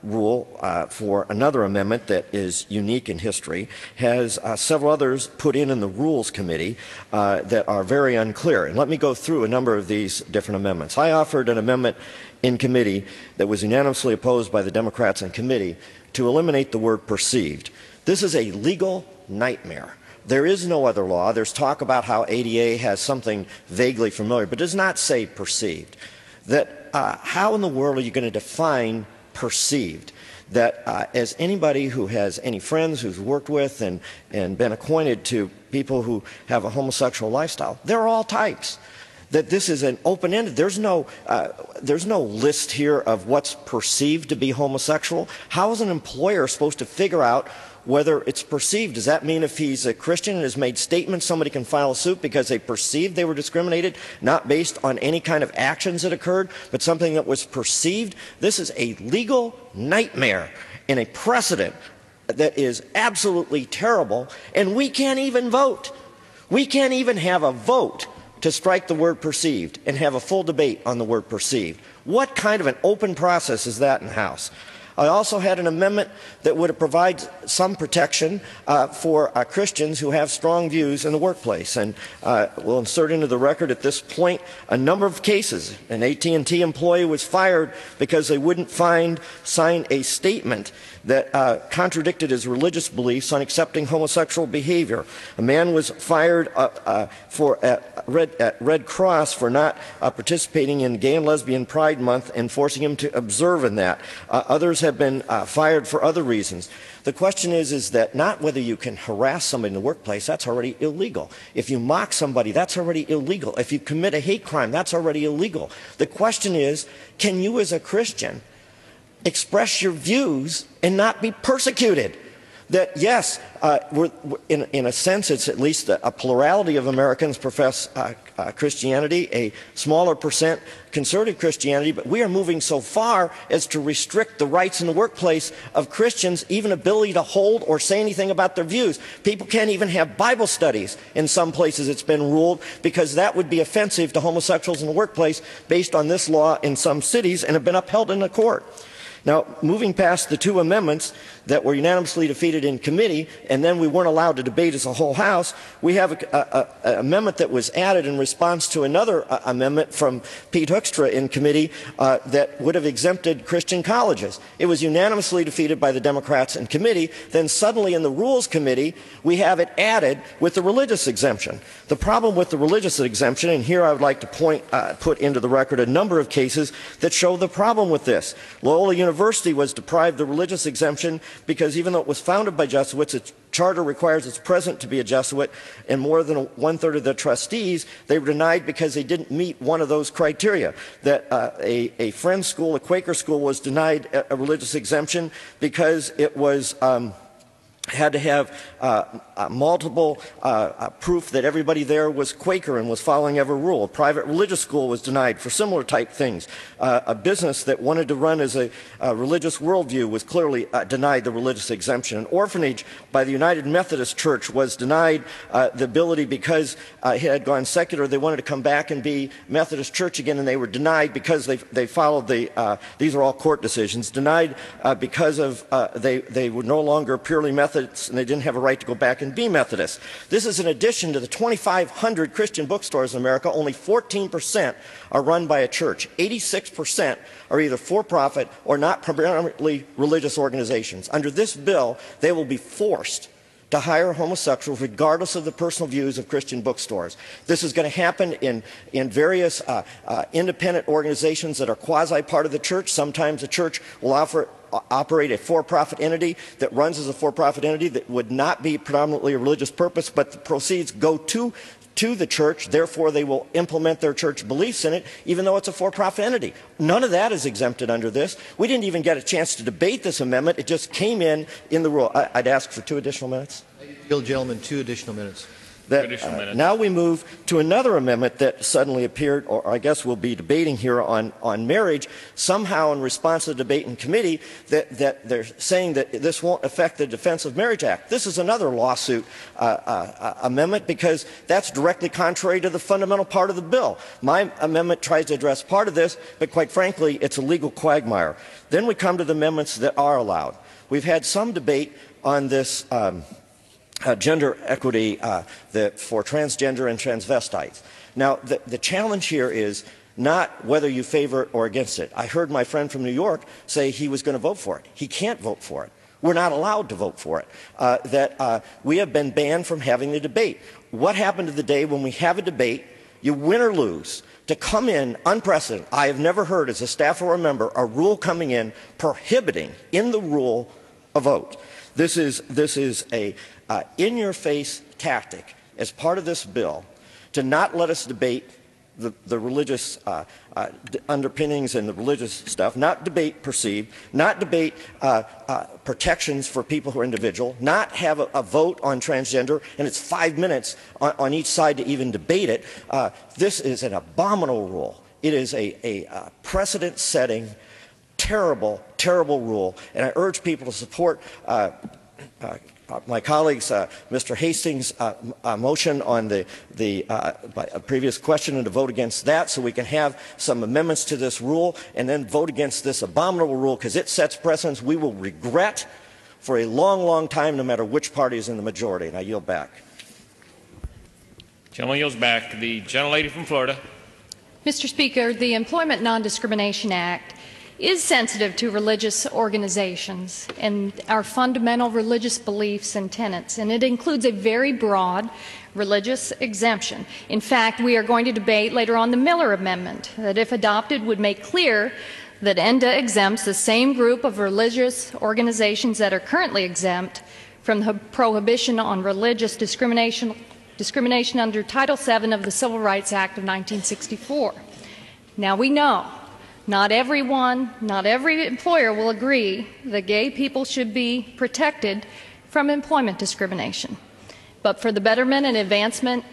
rule for another amendment that is unique in history, has several others put in the Rules Committee that are very unclear. And let me go through a number of these different amendments. I offered an amendment in committee that was unanimously opposed by the Democrats in committee to eliminate the word perceived. This is a legal nightmare. There is no other law. There's talk about how ADA has something vaguely familiar, but does not say perceived. That how in the world are you going to define perceived? That as anybody who has any friends who's worked with and been acquainted to people who have a homosexual lifestyle, there are all types. That this is an open-ended. There's no list here of what's perceived to be homosexual. How is an employer supposed to figure out whether it's perceived? Does that mean if he's a Christian and has made statements, somebody can file a suit because they perceived they were discriminated, not based on any kind of actions that occurred, but something that was perceived? This is a legal nightmare and a precedent that is absolutely terrible, and we can't even vote. We can't even have a vote to strike the word perceived and have a full debate on the word perceived. What kind of an open process is that in the House? I also had an amendment that would provide some protection for Christians who have strong views in the workplace. And we'll insert into the record at this point a number of cases. An AT&T employee was fired because they wouldn't sign a statement that contradicted his religious beliefs on accepting homosexual behavior. A man was fired at Red Cross for not participating in Gay and Lesbian Pride Month and forcing him to observe in that. Others have been fired for other reasons. The question is that not whether you can harass somebody in the workplace, that's already illegal. If you mock somebody, that's already illegal. If you commit a hate crime, that's already illegal. The question is, can you as a Christian express your views and not be persecuted? That yes, in a sense, it's at least a plurality of Americans profess Christianity, a smaller percent conservative Christianity, but we are moving so far as to restrict the rights in the workplace of Christians, even ability to hold or say anything about their views. People can't even have Bible studies in some places, it's been ruled, because that would be offensive to homosexuals in the workplace based on this law in some cities and have been upheld in the court. Now, moving past the two amendments that were unanimously defeated in committee, and then we weren't allowed to debate as a whole House, we have an amendment that was added in response to another amendment from Pete Hoekstra in committee that would have exempted Christian colleges. It was unanimously defeated by the Democrats in committee. Then suddenly in the Rules Committee, we have it added with the religious exemption. The problem with the religious exemption, and here I would like to put into the record a number of cases that show the problem with this. Loyola University was deprived of the religious exemption because even though it was founded by Jesuits, its charter requires its president to be a Jesuit, and more than one-third of the trustees, they were denied because they didn't meet one of those criteria. That a Friends school, a Quaker school, was denied a religious exemption because it was had to have multiple proof that everybody there was Quaker and was following every rule. A private religious school was denied for similar type things. A business that wanted to run as a religious worldview was clearly denied the religious exemption. An orphanage by the United Methodist Church was denied the ability because it had gone secular. They wanted to come back and be Methodist Church again, and they were denied because they followed the, these are all court decisions, denied because of they were no longer purely Methodists and they didn't have a right to go back and be Methodists. This is in addition to the 2,500 Christian bookstores in America. Only 14% are run by a church. 86% are either for-profit or not primarily religious organizations. Under this bill, they will be forced to hire homosexuals regardless of the personal views of Christian bookstores. This is going to happen in various independent organizations that are quasi part of the church. Sometimes the church will operate a for-profit entity that runs as a for-profit entity that would not be predominantly a religious purpose, but the proceeds go to the church, therefore they will implement their church beliefs in it, even though it's a for-profit entity. None of that is exempted under this. We didn't even get a chance to debate this amendment. It just came in the rule. I'd ask for 2 additional minutes. Gentlemen, 2 additional minutes. Now we move to another amendment that suddenly appeared, or I guess we'll be debating here on marriage, somehow in response to the debate in committee that they're saying that this won't affect the Defense of Marriage Act. This is another lawsuit amendment because that's directly contrary to the fundamental part of the bill. My amendment tries to address part of this, but quite frankly, it's a legal quagmire. Then we come to the amendments that are allowed. We've had some debate on this gender equity for transgender and transvestites. Now, the challenge here is not whether you favor it or against it. I heard my friend from New York say he was going to vote for it. He can't vote for it. We're not allowed to vote for it. We have been banned from having the debate. What happened to the day when we have a debate, you win or lose, to come in unprecedented? I have never heard, as a staffer or a member, a rule coming in prohibiting in the rule a vote. This is a in-your-face tactic as part of this bill to not let us debate the religious underpinnings and the religious stuff, not debate perceived, not debate protections for people who are individual, not have a vote on transgender, and it's 5 minutes on each side to even debate it. This is an abominable rule. It is a precedent-setting, terrible, terrible rule, and I urge people to support my colleagues, Mr. Hastings' motion on a previous question, and to vote against that so we can have some amendments to this rule and then vote against this abominable rule because it sets precedents we will regret for a long, long time, no matter which party is in the majority. And I yield back. Gentleman yields back. The gentlelady from Florida. Mr. Speaker, the Employment Non-Discrimination Act is sensitive to religious organizations and our fundamental religious beliefs and tenets, and it includes a very broad religious exemption. In fact, we are going to debate later on the Miller Amendment that, if adopted, would make clear that ENDA exempts the same group of religious organizations that are currently exempt from the prohibition on religious discrimination under Title VII of the Civil Rights Act of 1964. Now, we know not every employer will agree that gay people should be protected from employment discrimination. But for the betterment and advancement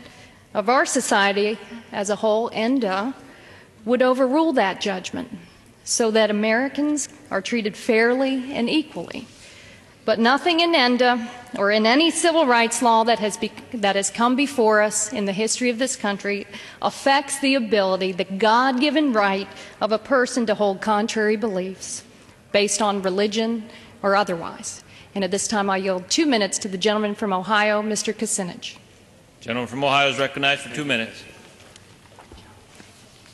of our society as a whole, ENDA would overrule that judgment so that Americans are treated fairly and equally. But nothing in ENDA or in any civil rights law that has come before us in the history of this country affects the ability, the God-given right of a person to hold contrary beliefs based on religion or otherwise. And at this time, I yield 2 minutes to the gentleman from Ohio, Mr. Kucinich. Gentleman from Ohio is recognized for 2 minutes.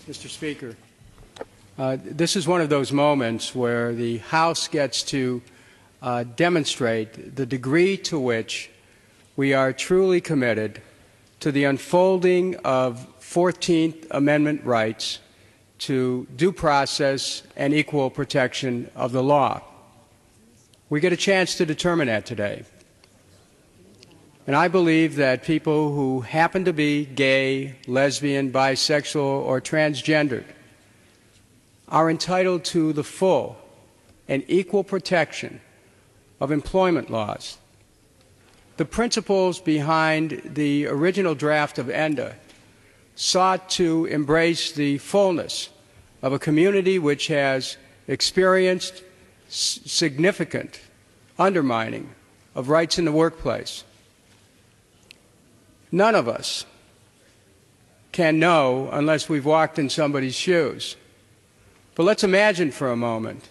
Mr. Speaker, this is one of those moments where the House gets to demonstrate the degree to which we are truly committed to the unfolding of 14th Amendment rights to due process and equal protection of the law. We get a chance to determine that today. And I believe that people who happen to be gay, lesbian, bisexual, or transgendered are entitled to the full and equal protection of employment laws. The principles behind the original draft of ENDA sought to embrace the fullness of a community which has experienced significant undermining of rights in the workplace. None of us can know unless we've walked in somebody's shoes. But let's imagine for a moment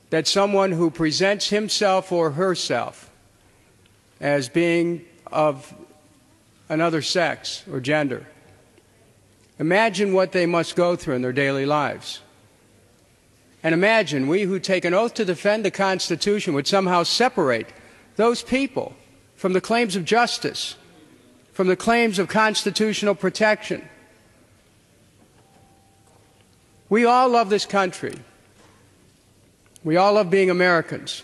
that someone who presents himself or herself as being of another sex or gender, imagine what they must go through in their daily lives. And imagine we who take an oath to defend the Constitution would somehow separate those people from the claims of justice, from the claims of constitutional protection. We all love this country. We all love being Americans.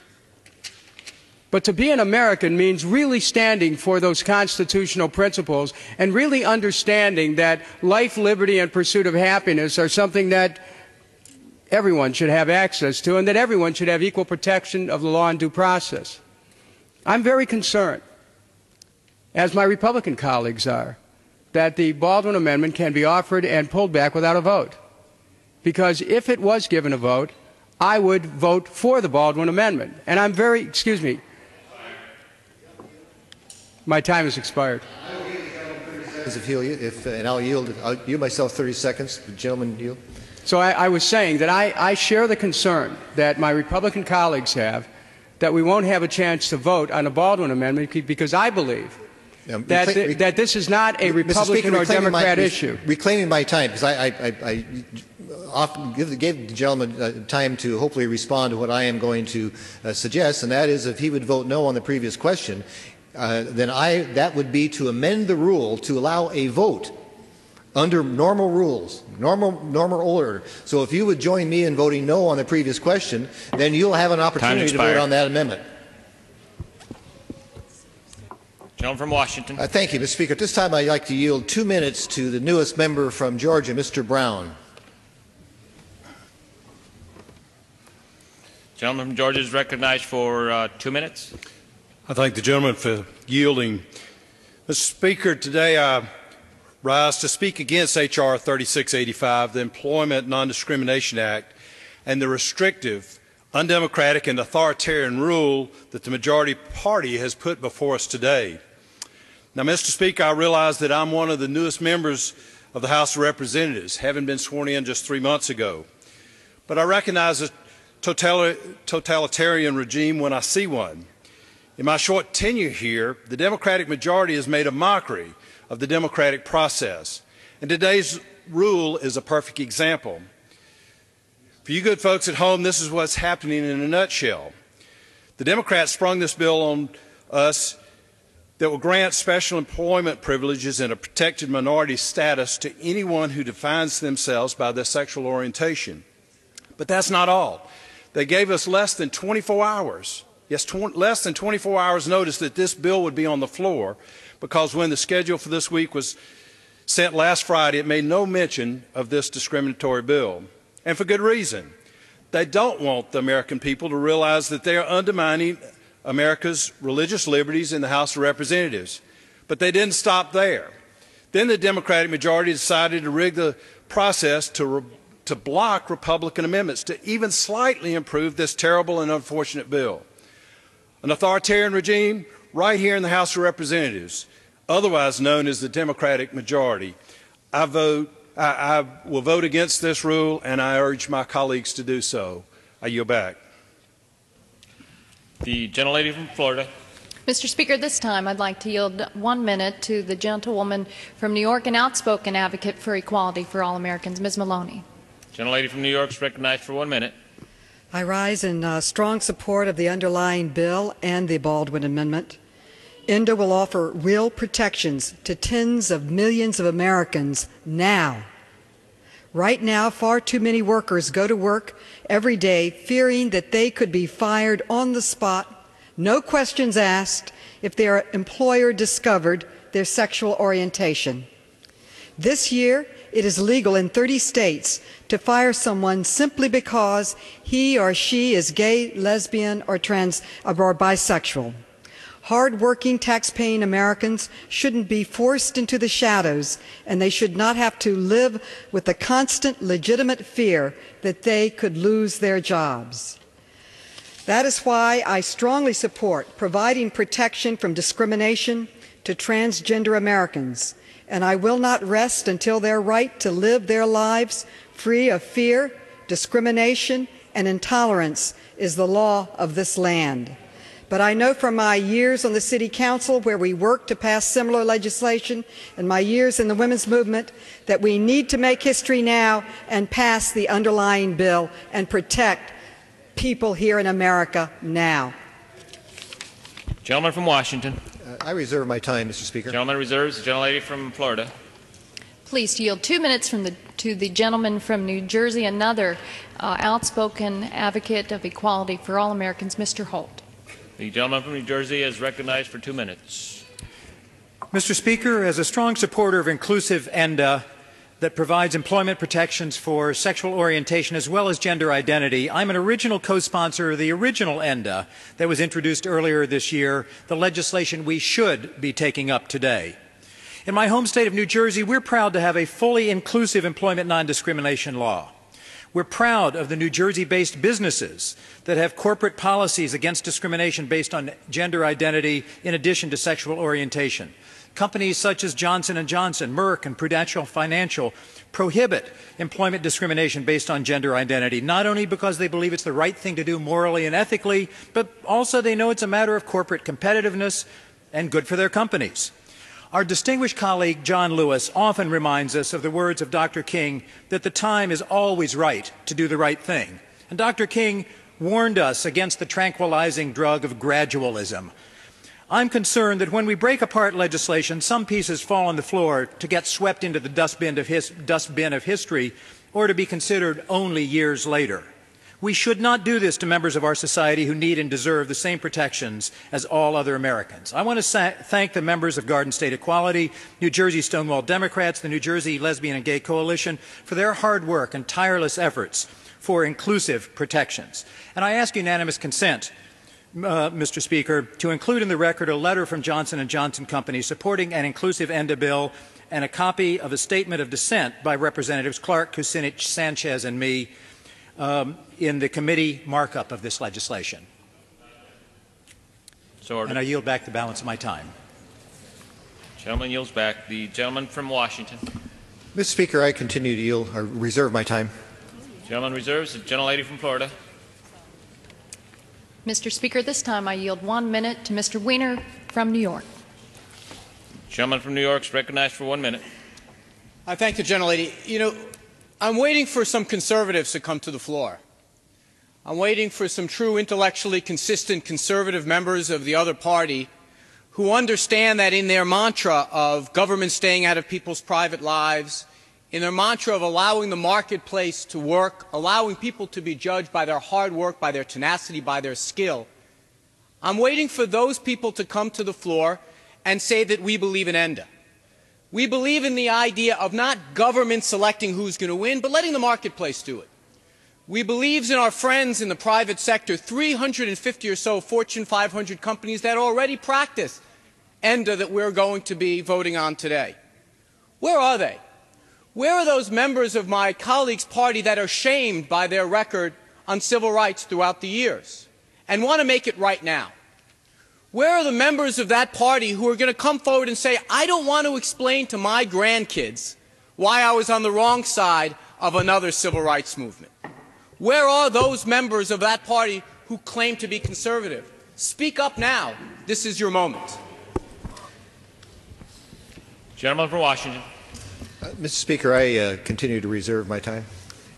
But to be an American means really standing for those constitutional principles and really understanding that life, liberty, and pursuit of happiness are something that everyone should have access to and that everyone should have equal protection of the law and due process. I'm very concerned as my Republican colleagues are, that the Baldwin Amendment can be offered and pulled back without a vote. Because if it was given a vote, I would vote for the Baldwin Amendment. And I'm very, excuse me, my time has expired. And I'll yield myself 30 seconds. The gentleman yield. So I was saying that I share the concern that my Republican colleagues have that we won't have a chance to vote on a Baldwin Amendment because I believe that this is not a Republican or Democrat issue. Reclaiming my time, because I often gave the gentleman time to hopefully respond to what I am going to suggest, and that is if he would vote no on the previous question, then that would be to amend the rule to allow a vote under normal rules, normal order. So if you would join me in voting no on the previous question, then you'll have an opportunity to vote on that amendment. Gentleman from Washington. Thank you, Mr. Speaker. At this time, I'd like to yield 2 minutes to the newest member from Georgia, Mr. Brown. Gentleman from Georgia is recognized for 2 minutes. I thank the gentleman for yielding. Mr. Speaker, today I rise to speak against H.R. 3685, the Employment Non-Discrimination Act, and the restrictive, undemocratic, and authoritarian rule that the majority party has put before us today. Now, Mr. Speaker, I realize that I'm one of the newest members of the House of Representatives, having been sworn in just 3 months ago. But I recognize a totalitarian regime when I see one. In my short tenure here, the Democratic majority has made a mockery of the democratic process, and today's rule is a perfect example. For you good folks at home, this is what's happening in a nutshell. The Democrats sprung this bill on us that will grant special employment privileges and a protected minority status to anyone who defines themselves by their sexual orientation. But that's not all. They gave us less than 24 hours. Yes, less than 24 hours notice that this bill would be on the floor, because when the schedule for this week was sent last Friday, it made no mention of this discriminatory bill. And for good reason. They don't want the American people to realize that they are undermining America's religious liberties in the House of Representatives. But they didn't stop there. Then the Democratic majority decided to rig the process to block Republican amendments to even slightly improve this terrible and unfortunate bill. An authoritarian regime right here in the House of Representatives, otherwise known as the Democratic majority. I will vote against this rule, and I urge my colleagues to do so. I yield back. The gentlelady from Florida. Mr. Speaker, this time I'd like to yield 1 minute to the gentlewoman from New York, an outspoken advocate for equality for all Americans, Ms. Maloney. Gentlelady from New York is recognized for 1 minute. I rise in strong support of the underlying bill and the Baldwin Amendment. ENDA will offer real protections to tens of millions of Americans now. Right now, far too many workers go to work every day fearing that they could be fired on the spot, no questions asked, if their employer discovered their sexual orientation. This year, it is legal in 30 states to fire someone simply because he or she is gay, lesbian, or bisexual. Hard-working, tax-paying Americans shouldn't be forced into the shadows, and they should not have to live with the constant legitimate fear that they could lose their jobs. That is why I strongly support providing protection from discrimination to transgender Americans, and I will not rest until their right to live their lives free of fear, discrimination, and intolerance is the law of this land. But I know from my years on the City Council, where we worked to pass similar legislation, and my years in the women's movement, that we need to make history now and pass the underlying bill and protect people here in America now. Gentleman from Washington. I reserve my time, Mr. Speaker. Gentleman reserves. The gentlelady from Florida. Please yield 2 minutes to the gentleman from New Jersey, another outspoken advocate of equality for all Americans, Mr. Holt. The gentleman from New Jersey is recognized for 2 minutes. Mr. Speaker, as a strong supporter of inclusive ENDA, that provides employment protections for sexual orientation as well as gender identity. I'm an original co-sponsor of the original ENDA that was introduced earlier this year, the legislation we should be taking up today. In my home state of New Jersey, we're proud to have a fully inclusive employment non-discrimination law. We're proud of the New Jersey-based businesses that have corporate policies against discrimination based on gender identity in addition to sexual orientation. Companies such as Johnson & Johnson, Merck, and Prudential Financial prohibit employment discrimination based on gender identity, not only because they believe it's the right thing to do morally and ethically, but also they know it's a matter of corporate competitiveness and good for their companies. Our distinguished colleague, John Lewis, often reminds us of the words of Dr. King that the time is always right to do the right thing. And Dr. King warned us against the tranquilizing drug of gradualism. I'm concerned that when we break apart legislation, some pieces fall on the floor to get swept into the dustbin of history or to be considered only years later. We should not do this to members of our society who need and deserve the same protections as all other Americans. I want to thank the members of Garden State Equality, New Jersey Stonewall Democrats, the New Jersey Lesbian and Gay Coalition for their hard work and tireless efforts for inclusive protections. And I ask unanimous consent, Mr. Speaker, to include in the record a letter from Johnson & Johnson Company supporting an inclusive ENDA bill and a copy of a statement of dissent by Representatives Clark, Kucinich, Sanchez, and me in the committee markup of this legislation. And I yield back the balance of my time. Gentleman yields back. The gentleman from Washington. Mr. Speaker, I continue to yield or reserve my time. Gentleman reserves. The gentlelady from Florida. Mr. Speaker, this time I yield 1 minute to Mr. Weiner from New York. Gentleman from New York is recognized for 1 minute. I thank the gentlelady. You know, I'm waiting for some conservatives to come to the floor. I'm waiting for some true intellectually consistent conservative members of the other party who understand that in their mantra of government staying out of people's private lives, in their mantra of allowing the marketplace to work, allowing people to be judged by their hard work, by their tenacity, by their skill, I'm waiting for those people to come to the floor and say that we believe in ENDA. We believe in the idea of not government selecting who's going to win, but letting the marketplace do it. We believe in our friends in the private sector, 350 or so Fortune 500 companies that already practice ENDA that we're going to be voting on today. Where are they? Where are those members of my colleague's party that are shamed by their record on civil rights throughout the years and want to make it right now? Where are the members of that party who are going to come forward and say, I don't want to explain to my grandkids why I was on the wrong side of another civil rights movement? Where are those members of that party who claim to be conservative? Speak up now. This is your moment. Gentleman from Washington. Mr. Speaker, I continue to reserve my time.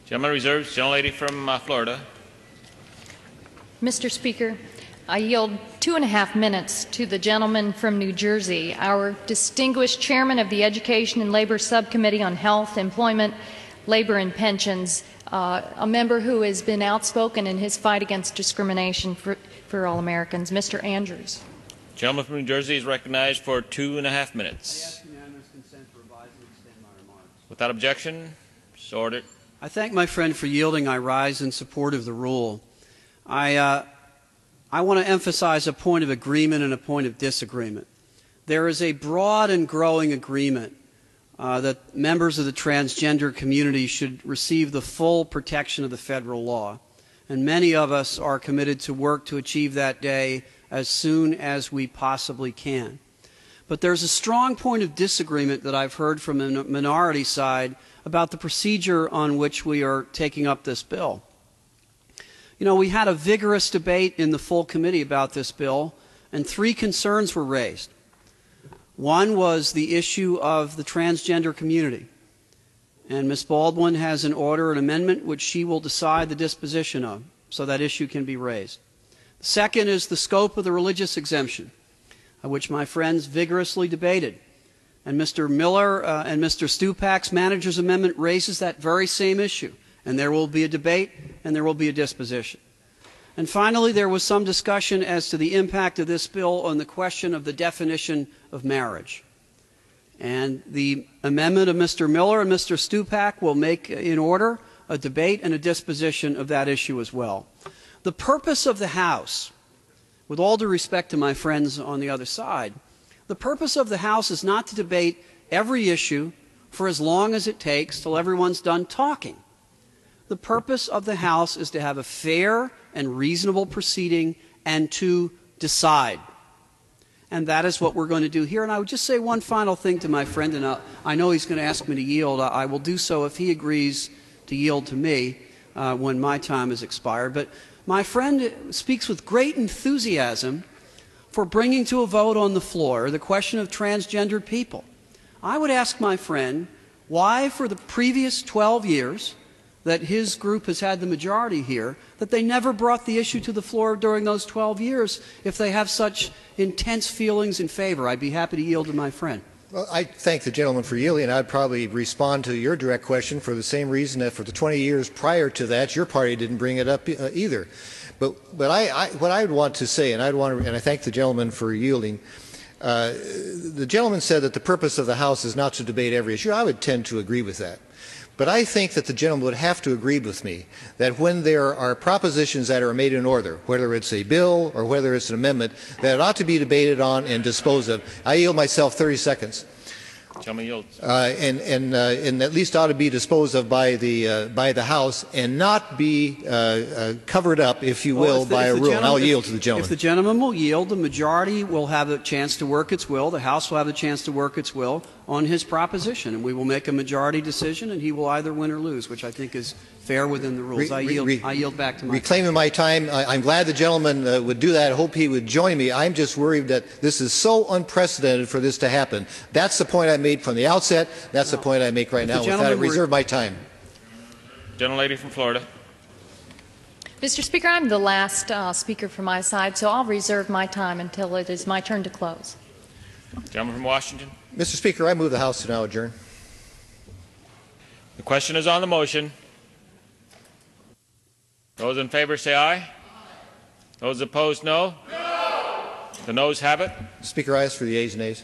Gentleman reserves. Gentlelady from Florida. Mr. Speaker, I yield 2.5 minutes to the gentleman from New Jersey, our distinguished chairman of the Education and Labor Subcommittee on Health, Employment, Labor and Pensions, a member who has been outspoken in his fight against discrimination for all Americans, Mr. Andrews. Gentleman from New Jersey is recognized for 2.5 minutes. I ask unanimous consent to revise and extend my remarks. Without objection, so ordered. I thank my friend for yielding. I rise in support of the rule. I want to emphasize a point of agreement and a point of disagreement. There is a broad and growing agreement that members of the transgender community should receive the full protection of the federal law. And many of us are committed to work to achieve that day as soon as we possibly can. But there's a strong point of disagreement that I've heard from the minority side about the procedure on which we are taking up this bill. You know, we had a vigorous debate in the full committee about this bill, and 3 concerns were raised. One was the issue of the transgender community. And Ms. Baldwin has an amendment which she will decide the disposition of, so that issue can be raised. The second is the scope of the religious exemption, which my friends vigorously debated. And Mr. Miller and Mr. Stupak's manager's amendment raises that very same issue. And there will be a debate and there will be a disposition. And finally, there was some discussion as to the impact of this bill on the question of the definition of marriage. And the amendment of Mr. Miller and Mr. Stupak will make in order a debate and a disposition of that issue as well. The purpose of the House, with all due respect to my friends on the other side, the purpose of the House is not to debate every issue for as long as it takes till everyone's done talking. The purpose of the House is to have a fair and reasonable proceeding and to decide. And that is what we're going to do here. And I would just say one final thing to my friend, and I know he's going to ask me to yield. I will do so if he agrees to yield to me when my time has expired. But my friend speaks with great enthusiasm for bringing to a vote on the floor the question of transgendered people. I would ask my friend why for the previous 12 years that his group has had the majority here, that they never brought the issue to the floor during those 12 years if they have such intense feelings in favor. I'd be happy to yield to my friend. Well, I thank the gentleman for yielding, and I'd probably respond to your direct question for the same reason that for the 20 years prior to that, your party didn't bring it up either. But what I would want to say, and I thank the gentleman for yielding. The gentleman said that the purpose of the House is not to debate every issue. I would tend to agree with that. But I think that the gentleman would have to agree with me that when there are propositions that are made in order, whether it's a bill or whether it's an amendment, that it ought to be debated on and disposed of. I yield myself 30 seconds. Gentleman yields. And at least ought to be disposed of by the House and not be covered up, if you will, by a rule. And I'll yield to the gentleman. If the gentleman will yield, the majority will have a chance to work its will. The House will have a chance to work its will on his proposition, and we will make a majority decision, and he will either win or lose, which I think is fair within the rules. I yield back to my reclaiming my time. I'm glad the gentleman would do that. I hope he would join me. I'm just worried that this is so unprecedented for this to happen. That's the point I made from the outset. That's the point I make right now. With that, I reserve my time. Gentlelady from Florida. Mr. Speaker, I'm the last speaker from my side, so I'll reserve my time until it is my turn to close. Gentleman from Washington. Mr. Speaker, I move the House to now adjourn. The question is on the motion. Those in favor say aye. Those opposed, no. The noes have it. Speaker, I ask for the ayes and nays.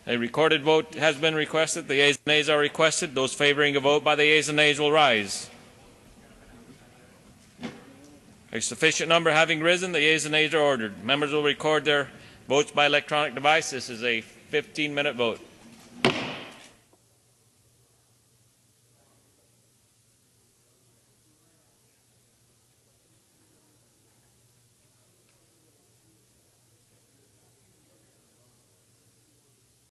A recorded vote has been requested. The ayes and nays are requested. Those favoring a vote by the ayes and nays will rise. A sufficient number having risen, the ayes and nays are ordered. Members will record their votes by electronic device. This is a 15-minute vote.